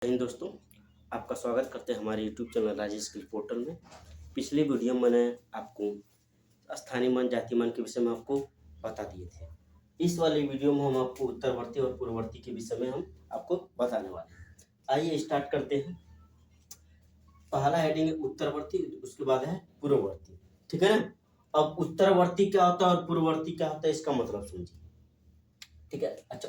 जय हिंद दोस्तों, आपका स्वागत करते हैं हमारे YouTube channel Rajesh skill portal में। पिछली वीडियो में मैंने आपको स्थानीय मान जाति मान के विषय में आपको बता दिए थे। इस वाली वीडियो में हम आपको उत्तरवर्ती और पूर्ववर्ती के विषय में हम आपको बताने वाले हैं। आइए स्टार्ट करते हैं। पहला हेडिंग है उत्तरवर्ती, उसके बाद है पूर्ववर्ती, ठीक है ना। अब उत्तरवर्ती क्या होता है और पूर्ववर्ती क्या होता है, इसका मतलब समझिए, ठीक है। अच्छा,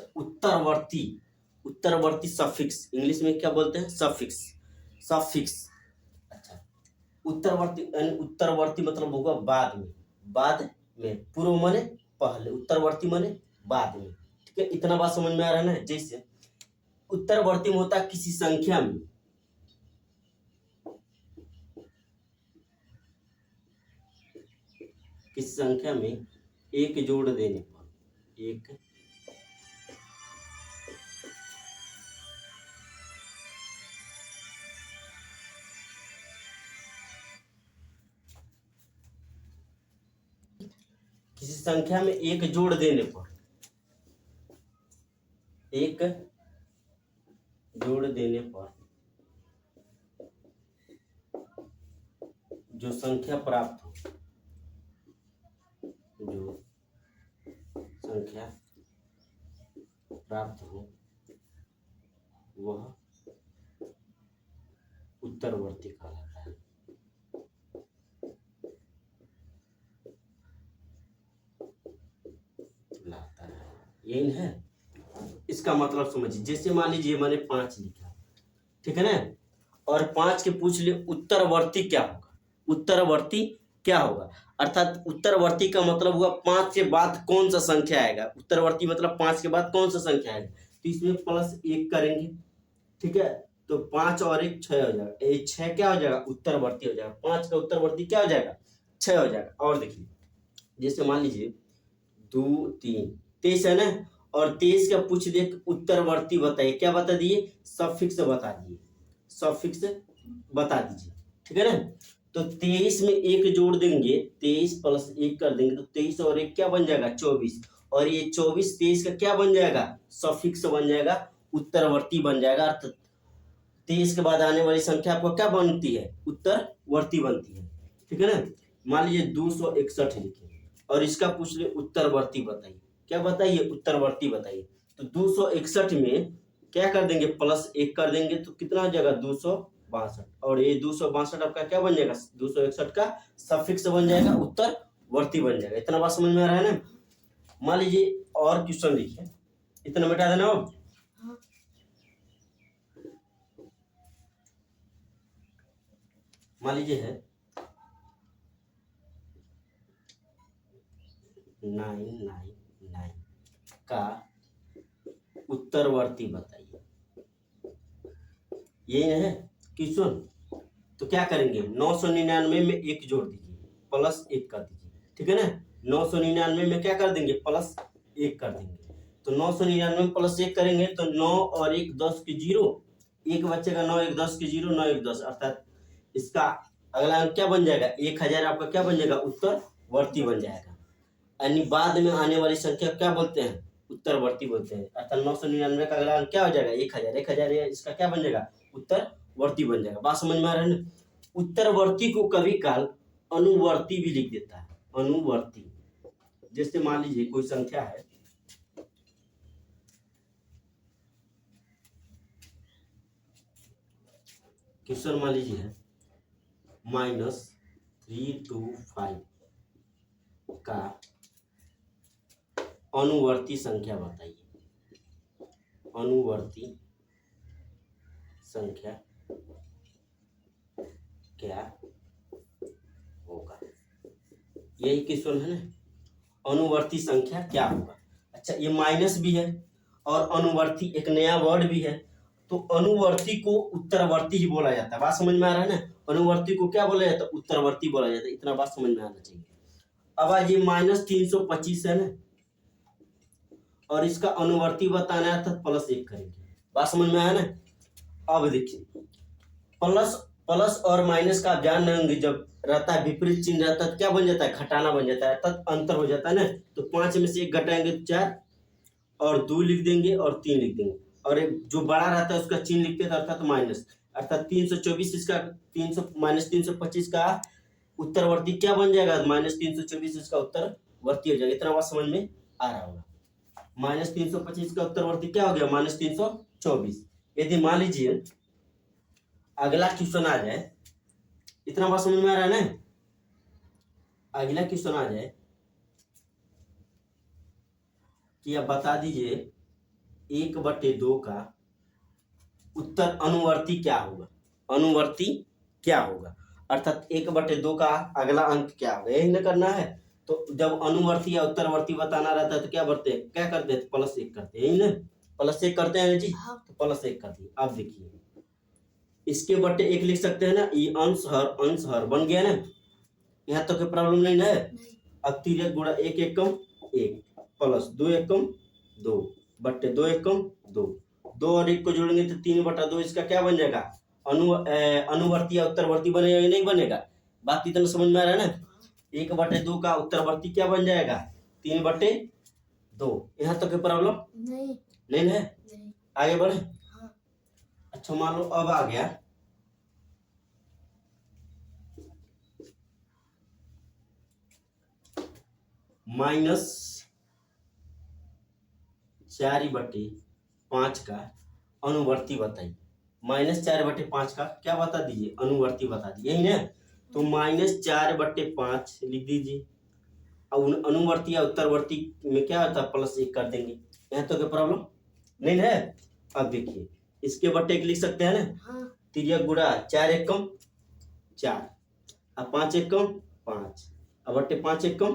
उत्तरवर्ती सफिक्स, इंग्लिश में क्या बोलते हैं, सफिक्स। अच्छा, उत्तरवर्ती यानी उत्तरवर्ती मतलब होगा बाद में, पूर्व माने पहले, उत्तरवर्ती माने बाद में, ठीक है। इतना बात समझ में आ रहा है ना। जैसे उत्तरवर्ती में होता है किसी संख्या में एक जोड़ देने पर, एक किसी संख्या में एक जोड़ देने पर, एक जोड़ देने पर जो संख्या प्राप्त हो, वह उत्तरवर्ती कहलाता है। यही है, इसका मतलब समझिए। जैसे मान लीजिए मैंने 5 लिखा, ठीक है ना, और 5 के पूछ लिए उत्तरवर्ती क्या होगा, अर्थात उत्तरवर्ती का मतलब हुआ 5 के बाद कौन सा संख्या आएगा। उत्तरवर्ती मतलब 5 के बाद कौन सा संख्या आएगा, तो इसमें +1 करेंगे, ठीक है। तो 5 और 1 6 हो जाएगा, ये 6 क्या हो जाएगा, उत्तरवर्ती हो जाएगा। 5 का उत्तरवर्ती क्या हो जाएगा, 6 हो जाएगा। और देखिए, जैसे मान लीजिए 2 3 23 है ना, और 23 का पूछ दे उत्तरवर्ती बताइए, क्या बता दिए, सफिक्स बता दीजिए, ठीक है ना। तो 23 में 1 जोड़ देंगे, 23 + 1 कर देंगे, तो 23 और 1 क्या बन जाएगा, 24, और ये 24 23 का क्या बन जाएगा, सफिक्स बन जाएगा, उत्तरवर्ती बन जाएगा। अर्थात 23 के बाद आने वाली संख्या आपको क्या बनती है, उत्तरवर्ती बनती है, ठीक है ना। मान लीजिए 261 लिखे और इसका पूछ ले उत्तरवर्ती बताइए, क्या बताइए, उत्तरवर्ती बताइए। तो 261 में क्या कर देंगे, +1 कर देंगे, तो कितना हो जाएगा, 262, और ये 262 आपका क्या बन जाएगा, 261 का सफिक्स बन जाएगा, उत्तरवर्ती बन जाएगा। इतना बात समझ में आ रहा है ना। मान लीजिए और क्वेश्चन लिखिए, इतना मिटा देना हो। मान लीजिए है 999 का उत्तरवर्ती बताइए, ये है क्वेश्चन। तो क्या करेंगे, 999 में 1 जोड़ दीजिए, +1 कर दीजिए, ठीक है ना। 999 में क्या कर देंगे, +1 कर देंगे, तो 999 में +1 करेंगे तो 9 और 1 10 के 0, 1 बचेगा, 9 1 10 के 0, 9 1 10, अर्थात इसका अगला अंक क्या बन जाएगा, 1000 आपका क्या बन जाएगा, उत्तरवर्ती बन जाएगा। यानी बाद में आने वाली संख्या क्या बोलते हैं, उत्तरवर्ती बोलते हैं। अर्थात 999 का अगला अंक क्या हो जाएगा, 1000, 1000 इसका क्या बन जाएगा, उत्तरवर्ती बन जाएगा। बात समझ में आ रहा है ना। उत्तरवर्ती को कभी काल अनुवर्ती भी लिख देता है, अनुवर्ती। जैसे मान लीजिए कोई संख्या है, क्वेश्चन मान लीजिए है -325 का अनुवर्ती संख्या बताइए, अनुवर्ती संख्या क्या होगा, यही क्वेश्चन है ना, अनुवर्ती संख्या क्या होगा। अच्छा, ये माइनस भी है और अनुवर्ती एक नया वर्ड भी है, तो अनुवर्ती को उत्तरवर्ती ही बोला जाता है। बात समझ में आ रहा है ना। अनुवर्ती को क्या बोला जाता है, उत्तरवर्ती बोला जाता है। इतना बात समझ में आना चाहिए। अब आज ये -325 है ना, और इसका अनुवर्ती बताना है तो +1 करेंगे। बात समझ में आया ना। अब देखिए, प्लस और माइनस का ज्ञान रहेंगे, जब रहता है विपरीत चिन्ह रहता है, क्या बन जाता है, घटाना बन जाता है, अर्थात अंतर हो जाता है ना। तो 5 में से 1 घटाएंगे तो 4, और 2 लिख देंगे और 3 लिख देंगे, और जो बड़ा रहता है उसका चिन्ह लिखते हैं अर्थात माइनस, अर्थात 324 इसका 300 माइनस 325 का उत्तरवर्ती क्या बन जाएगा, माइनस 324 इसका उत्तरवर्ती हो जाएगा। इतना बात समझ में आ रहा होगा। माइनस 325 का उत्तरवर्ती क्या हो गया, माइनस 324। यदि मान लीजिए अगला क्वेश्चन आ जाए, इतना बात समझ में आ रहा है ना, अगला क्वेश्चन आ जाए कि आप बता दीजिए 1/2 का उत्तर अनुवर्ती क्या होगा, अनुवर्ती क्या होगा, अर्थात 1/2 का अगला अंक क्या होगा, यही ना करना है। तो जब अनुवर्ती या उत्तरवर्ती बताना रहता है तो क्या करते हैं, +1 करते हैं, यही ना, +1 करते हैं जी, तो +1 कर दिए। अब देखिए इसके बट्टे 1 लिख सकते हैं ना, ये अंश हर बन गया ना, यहाँ तो कोई प्रॉब्लम नहीं ना है। अब 3 गुणा 1 एकम 1 प्लस 2 एकम 2 बट्टे 2 एकम 2, 2 और 1 को जोड़ेंगे तो 3/2 इसका क्या बन जाएगा, अनुवर्ती या उत्तरवर्ती बनेगा या नहीं बनेगा, बात इतना समझ में आ रहा है ना। 1/2 का उत्तरवर्ती क्या बन जाएगा, 3/2। यहाँ तक प्रॉब्लम नहीं है, आगे बढ़े। अच्छा मान लो अब आ गया -4/5 का अनुवर्ती बताइए। -4/5 का क्या बता दीजिए, अनुवर्ती बता दीजिए, यही ना। तो -4/5 लिख दीजिए। अब अनुवर्ती या उत्तरवर्ती में क्या होता है, +1 कर देंगे। यहाँ तो क्या प्रॉब्लम नहीं है। अब देखिए इसके बट्टे 1 लिख सकते हैं ना, 3 गुणा 4 एकम 4, अब 5 एकम 5, अब बट्टे 5 एकम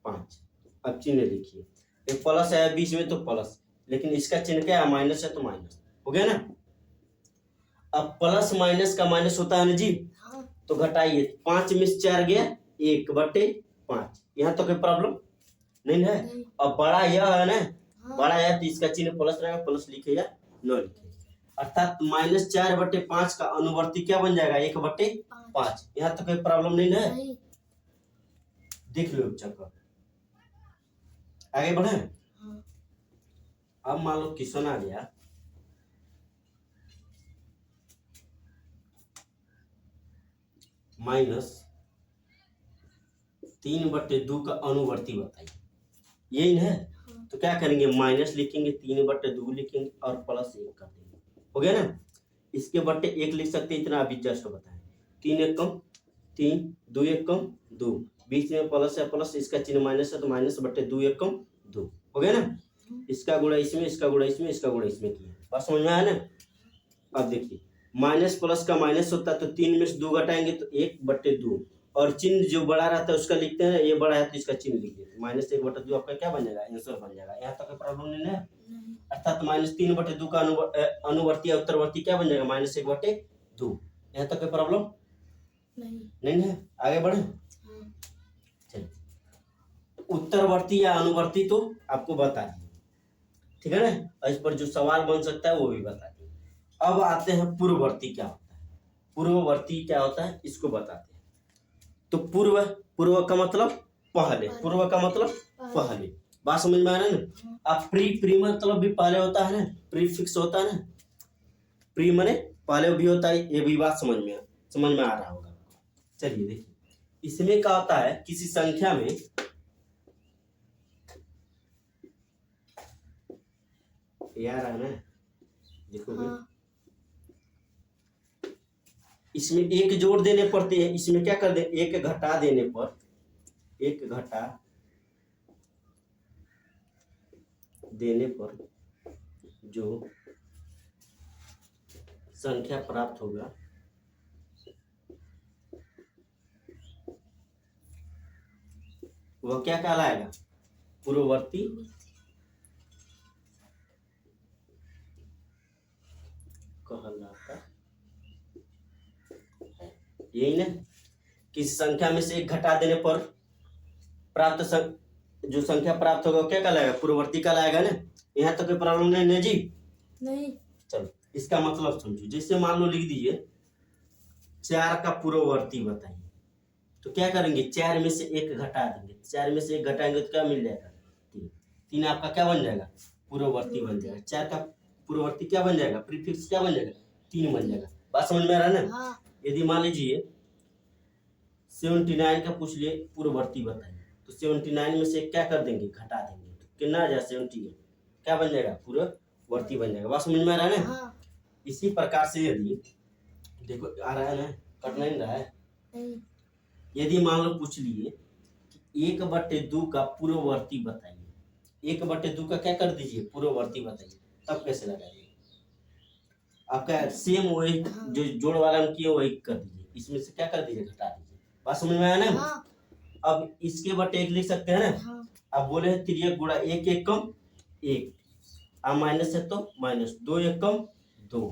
5। अब चिन्ह लिखिए, एक प्लस है बीच में तो प्लस, लेकिन इसका चिन्ह क्या है, माइनस है तो माइनस हो गया ना। अब प्लस माइनस का माइनस होता है ना जी, तो घटाइए, 5 में से 4 गया 1/5, यहाँ तो कोई प्रॉब्लम नहीं है। अब बड़ा यह है ना, बड़ा है तो इसका चिन्ह प्लस रहेगा, प्लस लिखे या न लिखे, अर्थात -4/5 का अनुवर्ती क्या बन जाएगा, 1/5। यहाँ तो कोई प्रॉब्लम नहीं है, देख लो चक्कर। आगे बढ़े। अब मान लो क्वेश्चन आ गया -3/2 का अनुवर्ती बताइए, यही है। तो क्या करेंगे, माइनस लिखेंगे, 3/2 लिखेंगे और +1 कर देंगे, हो गया ना। इसके बट्टे 1 लिख सकते हैं, इतना अभी जस्ट बताएं। 3 एकम 3, 2 एकम 2, बीच में प्लस है प्लस, इसका चिन्ह माइनस है तो -2 एकम 2 हो गया ना। इसका गुणा इसमें, इसका गुणा इसमें, इसका गुणा इसमें किया, बात समझ में आया ना। अब देखिए माइनस प्लस का माइनस होता है तो 3 में से 2 घटाएंगे तो 1/2, और चिन्ह जो बड़ा रहता है उसका लिखते हैं, ये बड़ा है तो इसका चिन्ह लिख देते हैं, -1/2 आपका क्या बन जाएगा, आंसर बन जाएगा। यहाँ तक प्रॉब्लम नहीं है, अर्थात -3/2 का अनुवर्ती या उत्तरवर्ती क्या बन जाएगा, -1/2। यहाँ तक प्रॉब्लम नहीं है, आगे बढ़े। चलिए उत्तरवर्ती या अनुवर्ती तो आपको बता दिए, ठीक है ना। इस पर जो सवाल बन सकता है वो भी बता दिए। अब आते हैं पूर्ववर्ती क्या होता है, पूर्ववर्ती क्या होता है इसको बताते हैं। तो पूर्व का मतलब पहले, पूर्व का मतलब पहले, बात समझ में आ रहा है ना। अब प्री मतलब भी पहले होता है ना, प्रीफिक्स होता है ना, प्री माने पहले भी होता है, ये भी बात समझ में आ रहा होगा। चलिए देखिए इसमें क्या होता है, किसी संख्या में यार है ना, देखोगे इसमें 1 जोड़ देने पड़ते हैं, इसमें क्या कर दे, 1 घटा देने पर, 1 घटा देने पर जो संख्या प्राप्त होगा वह क्या कहलाएगा, पूर्ववर्ती कहलाता है, यही ना। किसी संख्या में से 1 घटा देने पर प्राप्त जो संख्या प्राप्त होगा क्या कहलाएगा, पूर्ववर्ती कहलाएगा ना। यहाँ तक कोई प्रॉब्लम नहीं जी, नहीं। चलो इसका मतलब समझो, जैसे मान लो लिख दीजिए 4 का पूर्ववर्ती बताइए, तो क्या करेंगे, 4 में से 1 घटा देंगे, 4 में से 1 घटाएंगे तो क्या मिल जाएगा, 3। 3 आपका क्या बन जाएगा, पूर्ववर्ती बन जाएगा। 4 का पूर्ववर्ती क्या बन जाएगा, प्रीफिक्स क्या बन जाएगा, 3 बन जाएगा। बात समझ में आ रहा है ना। हाँ। यदि मान लीजिए 79 का पूछ लिए पूर्ववर्ती बताइए, तो 79 में से क्या कर देंगे, घटा देंगे, तो कितना आ जाएगा 78, क्या बन जाएगा, पूर्ववर्ती बन जाएगा। बात समझ में आ रहा है ना। हाँ। इसी प्रकार से यदि देखो आ रहा है ना, कट नहीं रहा है। यदि मान लो पूछ लिए कि 1/2 का पूर्ववर्ती बताइए, 1/2 का क्या कर दीजिए, पूर्ववर्ती बताइए, तब कैसे लगाइए। आपका सेम वही जो जोड़ वाला हम किए वही कर दीजिए, इसमें से क्या कर दीजिए, घटा दीजिए। बात समझ में आया ना। हाँ। अब इसके बटे 1 लिख सकते हैं ना। हाँ। अब बोले हैं 3 गुणा 1 1 कम 1, अब माइनस है तो माइनस, 2 1 कम 2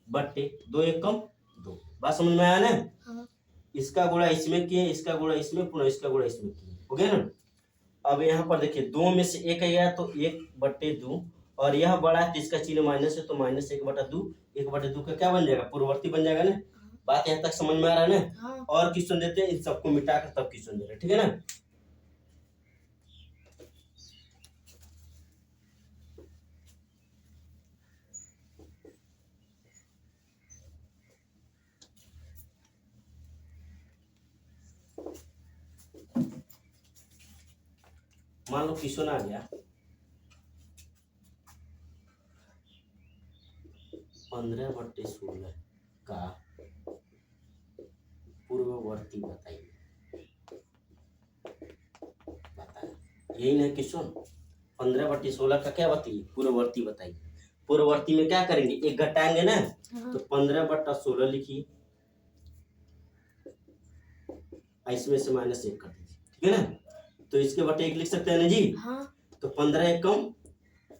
बटे 2 1 कम 2। बात समझ में आया ना। हाँ। इसका गुणा इसमें किए, इसका गुणा इसमें, पुनः इसका गुणा इसमें किए, हो गया ना। अब यहाँ पर देखिए 2 में से 1 गया तो 1/2, और यह बड़ा है तो इसका चिन्ह माइनस है, तो माइनस 1/2, 1/2 का क्या बन जाएगा, पूर्ववर्ती बन जाएगा ना। बात यहाँ तक समझ में आ रहा है ना। हाँ। और क्वेश्चन देते हैं, इन सबको मिटाकर तब क्वेश्चन दे रहे हैं, ठीक है ना। मान लो क्वेश्चन आ गया 15/16 का पूर्ववर्ती बताइए, यही ना क्वेश्चन। 15/16 का क्या बताइए, पूर्ववर्ती बताइए। पूर्ववर्ती में क्या करेंगे, एक घटाएंगे ना। तो 15/16 लिखिए, इसमें से -1 कर दीजिए, ठीक है ना। तो इसके बटे 1 लिख सकते हैं ना जी। हाँ। तो 15 1 कम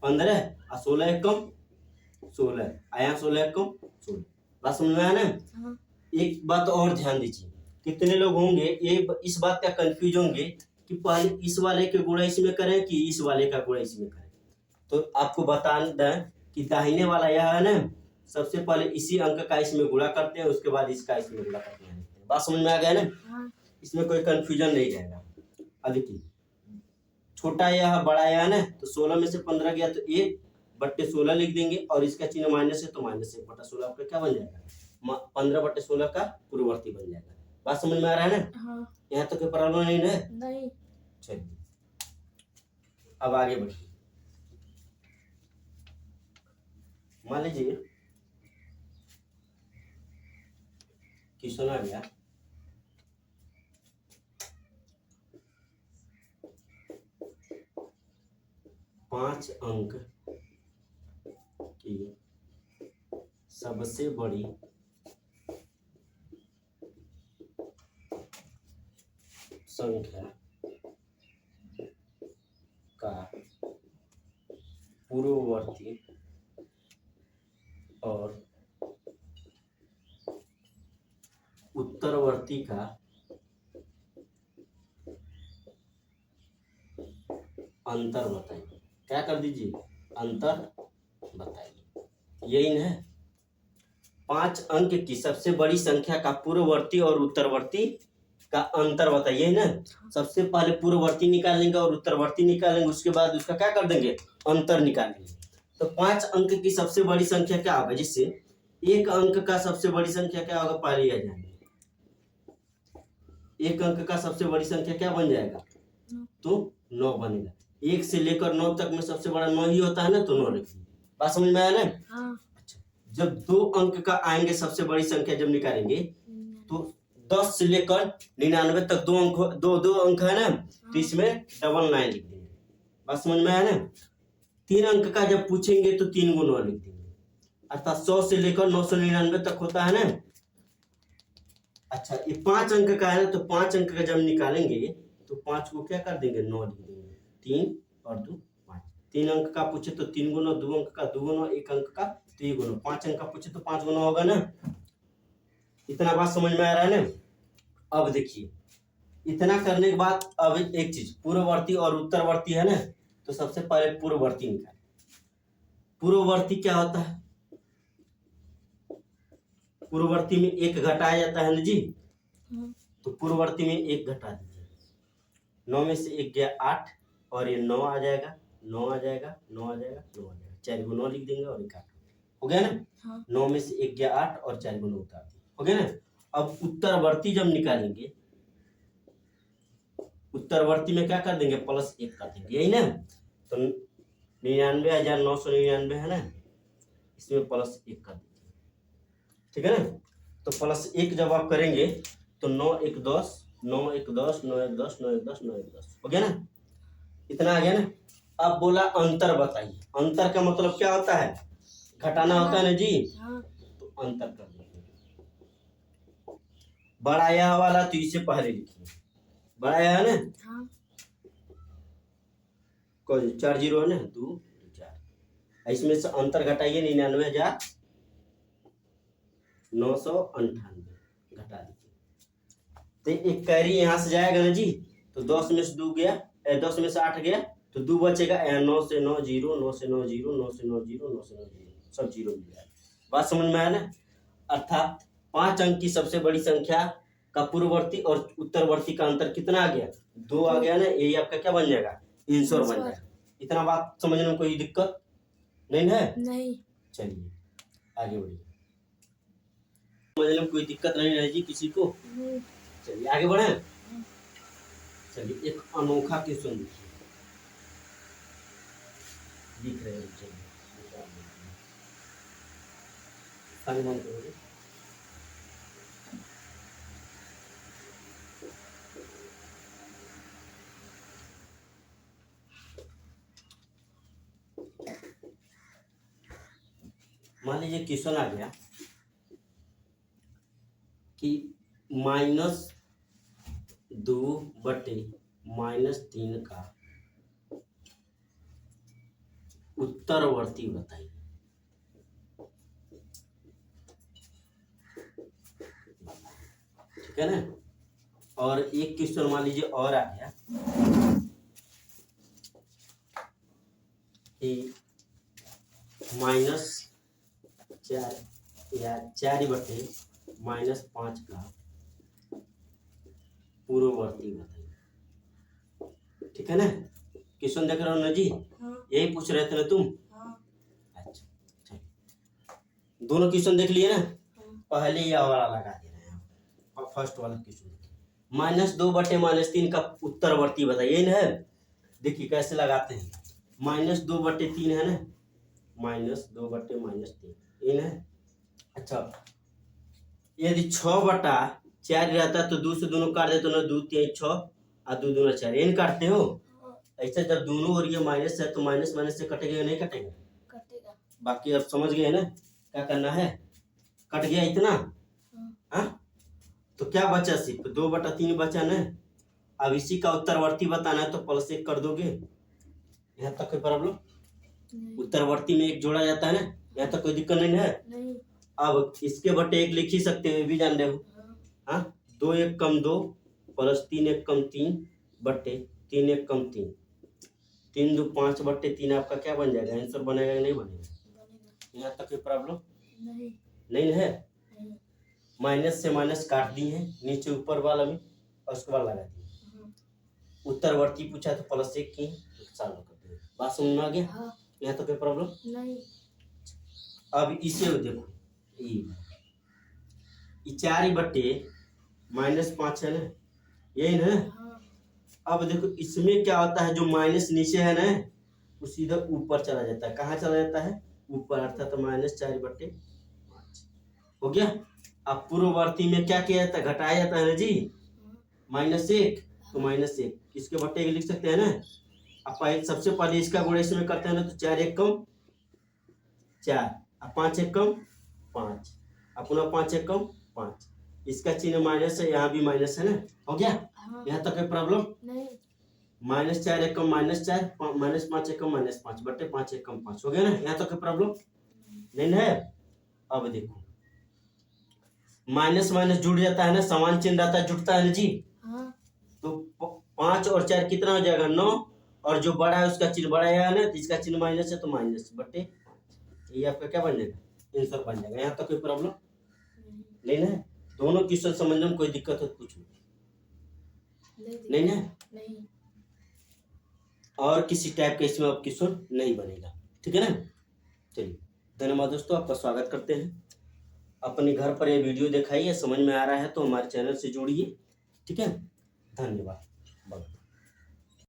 15 और 16 1 कम 16, आया 16 1 कम 16। बात समझ में आया ना। हाँ। एक बात और ध्यान दीजिए, कितने लोग होंगे ये इस बात का कंफ्यूज होंगे कि पहले इस वाले के गुणा इसमें करें कि इस वाले का गुणा इसमें करें। तो आपको बता दें कि दाहिने वाला यह है ना, सबसे पहले इसी अंक का इसमें गुणा करते हैं, उसके बाद इसका इसमें गुणा करते हैं। बात समझ में आ गया ना। हाँ। इसमें कोई कंफ्यूजन नहीं रहेगा। अब देखिए छोटा या बड़ा या ना, तो 16 में से 15 गया तो 1/16 लिख देंगे, और इसका चिन्ह माइनस है तो -1/16 आपका क्या बन जाएगा, 15/16 का पूर्ववर्ती बन जाएगा। बात समझ में आ रहा है ना। हाँ। यहाँ तो कोई प्रॉब्लम नहीं है। नहीं। चलिए अब आगे बढ़िए। मान लीजिए क्वेश्चन आ गया 5 अंक की सबसे बड़ी संख्या का पूर्ववर्ती और उत्तरवर्ती का अंतर बताइए। क्या कर दीजिए, अंतर बताइए, यही है। 5 अंक की सबसे बड़ी संख्या का पूर्ववर्ती और उत्तरवर्ती का अंतर बताइए ना। सबसे पहले पूर्ववर्ती निकालेंगे और उत्तरवर्ती निकालेंगे, उसके बाद उसका क्या कर देंगे, अंतर निकालेंगे। तो 5 अंक की सबसे बड़ी संख्या क्या होगा, जिससे 1 अंक का सबसे बड़ी संख्या क्या होगा, पहले आ जाएंगे। 1 अंक का सबसे बड़ी संख्या क्या बन जाएगा, तो 9 बनेगा। 1 से लेकर 9 तक में सबसे बड़ा 9 ही होता है ना, तो 9 लिखिए। बात समझ में आया ना। हाँ। अच्छा, जब 2 अंक का आएंगे सबसे बड़ी संख्या जब निकालेंगे, तो 10 से लेकर 99 तक 2 अंक है ना, तो इसमें 999 लिख देंगे। बात समझ में आया ना। 3 अंक का जब पूछेंगे तो 3 गुना लिख देंगे, अर्थात 100 से लेकर 999 तक होता है ना। अच्छा, ये 5 अंक का है, तो 5 अंक का जब निकालेंगे तो 5 को क्या कर देंगे, 9 लिख देंगे। 3 और 2 5। 3 अंक का पूछे तो 3 गुना, 2 अंक का 2 गुना, 1 अंक का 3 गुना, 5 अंक का पूछे तो 5 गुना होगा ना। इतना बात समझ में आ रहा है ना। अब देखिए इतना करने के बाद अब एक चीज, पूर्ववर्ती और उत्तरवर्ती है ना, तो सबसे पहले पूर्ववर्ती निकालें। पूर्ववर्ती क्या होता है, पूर्ववर्ती में 1 घटाया जाता है ना जी। तो पूर्ववर्ती में 1 घटा दीजिए, 9 में से 1 गया 8, और ये 9 आ जाएगा, 9 आ जाएगा, 9 आ जाएगा, 9 आ जाएगा, 4 को 9 लिख देंगे और 1 8। हो गया ना। हाँ 9 में से 1 गया 8 और 4 गुना उतार दिया, हो गया ना। अब उत्तरवर्ती जब निकालेंगे, उत्तरवर्ती में क्या कर देंगे, +1 कर देंगे, यही ना। तो 99,999 है ना, इसमें +1 कर देंगे, ठीक है ना। तो +1 जब आप करेंगे तो 9 1 10, 9 1 10, 9 1 10, 9 1 10, 9 1 10, हो गया ना। इतना आ गया ना। अब बोला अंतर बताइए, अंतर का मतलब क्या होता है, घटाना होता है ना जी। हाँ तो अंतर कर देंगे, बड़ा यह वाला तो इसे पहले लिखिए, बड़ा यह है ना, हाँ कोई 4 जीरो है ना, 2 2 4, इसमें से अंतर घटाइए, 99,998 घटा दीजिए, तो एक कैरी यहाँ से जाएगा ना जी। तो 10 में से 2 गया, 10 में से 8 गया, तो 2 बचेगा, 9 से 9 जीरो, 9 से 9 जीरो, 9 से 9 जीरो, 9 से 9 जीरो, सब जीरो मिल जाएगा। बात समझ में आया ना। अर्थात 5 अंक की सबसे बड़ी संख्या का पूर्ववर्ती और उत्तरवर्ती का अंतर कितना आ गया, 2 आ गया ना, यही आपका क्या बन जाएगा, आंसर बन जाएगा। इतना बात समझने में कोई दिक्कत नहीं है। नहीं चलिए आगे बढ़िए, समझने में कोई दिक्कत नहीं रहेगी किसी को। नहीं। चलिए आगे बढ़े। चलिए एक अनोखा क्वेश्चन देखिए, लिख रहे हैं, चलिए अनुमान करोगे। मान लीजिए क्वेश्चन आ गया कि -2/-3 का उत्तरवर्ती बताइए। ठीक है ना। और एक क्वेश्चन मान लीजिए और आ गया कि -4 या 4/-5 का पूर्ववर्ती बताइए। ठीक है ना, क्वेश्चन देख रहे हो ना जी। हाँ यही पूछ रहे थे ना तुम। हाँ अच्छा चलिए, दोनों क्वेश्चन देख लिए ना। हाँ। पहले यह वाला लगा दे रहे हैं, फर्स्ट वाला क्वेश्चन -2/-3 का उत्तरवर्ती बताइए ना। देखिए कैसे लगाते हैं, -2/3 है ना, -2/-3 ये ना। अच्छा, यदि 6/4 रहता तो 2 से दोनों काट देते ना, 2 3 6 और 2 दूना 4, ये काटते हो। ऐसा जब दोनों और ये माइनस है तो माइनस माइनस से कटेगा या नहीं कटेगा, कटेगा। बाकी अब समझ गए ना क्या करना है। कट गया इतना, हाँ। तो क्या बचा, सिर्फ 2/3 बचा ना। अब इसी का उत्तरवर्ती बताना है तो +1 कर दोगे। यहाँ तक कोई प्रॉब्लम, नहीं उत्तरवर्ती में 1 जोड़ा जाता है ना, यहाँ तक कोई दिक्कत नहीं है। नहीं। अब इसके बटे 1 लिख ही सकते हो, ये भी जान रहे हो। हाँ 2 1 कम 2 +3 1 कम 3 बटे 3 1 कम 3, 3 2 5/3 आपका क्या बन जाएगा, आंसर बनेगा या नहीं बनेगा। बनेगा। यहाँ तक कोई प्रॉब्लम नहीं नहीं है। नहीं। माइनस से माइनस काट दी है, नीचे ऊपर वाला भी और उसके बाद लगा दिए। हाँ उत्तरवर्ती पूछा तो +1 की सॉल्व कर दिए। बात समझ में आ गया। हाँ। यहाँ तो कोई प्रॉब्लम नहीं। अब इसे देखो, ये 4/-5 है ना, यही ना। हाँ अब देखो इसमें क्या होता है, जो माइनस नीचे है ना वो सीधा ऊपर चला जाता है। कहाँ चला जाता है, ऊपर, अर्थात तो -4/5 हो गया। अब पूर्ववर्ती में क्या किया जाता है, घटाया जाता है ना जी, -1 तो -1 इसके बट्टे लिख सकते हैं ना। अब पहले सबसे पहले इसका गुणा इसमें करते हैं ना, तो 4 1 कम 4 और 5 1 कम 5 और पुनः 5 1 कम 5, इसका चिन्ह माइनस है, यहाँ भी माइनस है ना, हो गया। हाँ। यहाँ तक कोई प्रॉब्लम नहीं। -4 1 कम -4 -5 1 कम -5 बटे 5 1 कम 5, हो गया ना। यहाँ तक कोई प्रॉब्लम नहीं है। अब देखो माइनस माइनस जुड़ जाता है ना, समान चिन्ह रहता है, जुड़ता है ना जी। हाँ तो 5 और 4 कितना हो जाएगा, 9, और जो बड़ा है उसका चिन्ह बड़ा है ना, तो इसका चिन्ह माइनस है तो माइनस बटे, ये आपका क्या बन जाएगा, आंसर बन जाएगा। यहाँ तक कोई प्रॉब्लम नहीं है। दोनों क्वेश्चन समझने में कोई दिक्कत हो कुछ नहीं है। नहीं। और किसी टाइप का इसमें अब क्वेश्चन नहीं बनेगा, ठीक है ना। चलिए धन्यवाद दोस्तों, आपका स्वागत करते हैं। अपने घर पर ये वीडियो दिखाइए, समझ में आ रहा है तो हमारे चैनल से जुड़िए। ठीक है, धन्यवाद।